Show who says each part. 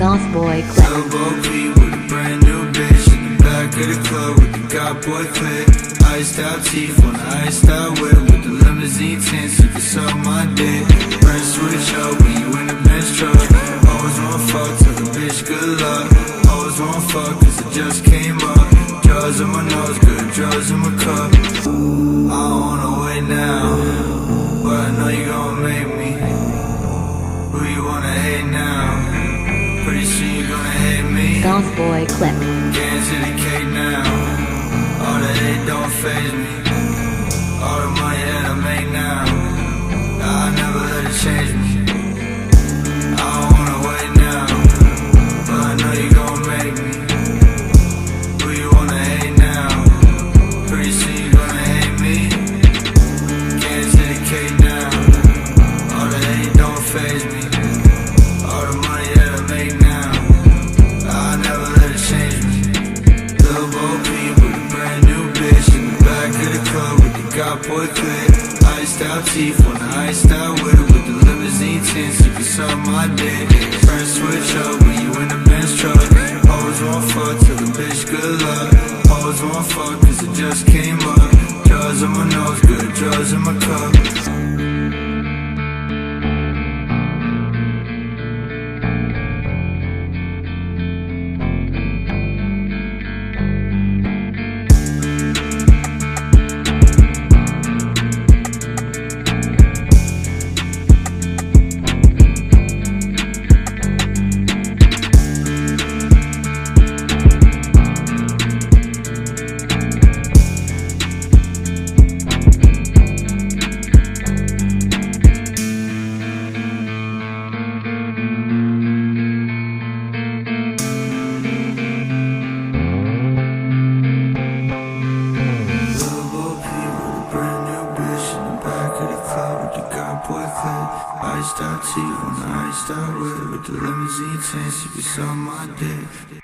Speaker 1: Boss Boy Clip.
Speaker 2: Elbow P with a brand new bitch in the back of the club with the God Boy clip. Iced out teeth on the iced out whip with the limousine tints. You can suck my dick. Friend switch up when you in the Benz truck. Always wanna fuck, tell the bitch good luck. Always wanna fuck cause it just came up. Drugs in my nose, good drugs in my cup. I don't wanna wait now, but I know you gon' make me. Who you wanna hate now? Pretty soon you gonna hate me.
Speaker 1: Boss Boy Clip.
Speaker 2: Getting to the cake now. All the hate don't faze me. All the money that I make now, I never let it change me. I don't wanna wait now, but I know you gon' make me. Who you wanna hate now? Pretty soon you gonna hate me. Getting to the cake now. All the hate don't faze me. All the money that I make now, I never let it change me. Lil' Bo P with a brand new bitch in the back of the club with the God Boy clip. Iced out teeth on the iced out whip with the limousine tints. You can suck my dick. Friends switch up when you in the Benz truck. Always wanna fuck, tell the bitch good luck. Always wanna fuck cause it just came up. Drugs in my nose, good drugs in my cup. Iced out teeth on the iced out whip with the limousine tints. You can suck my dick.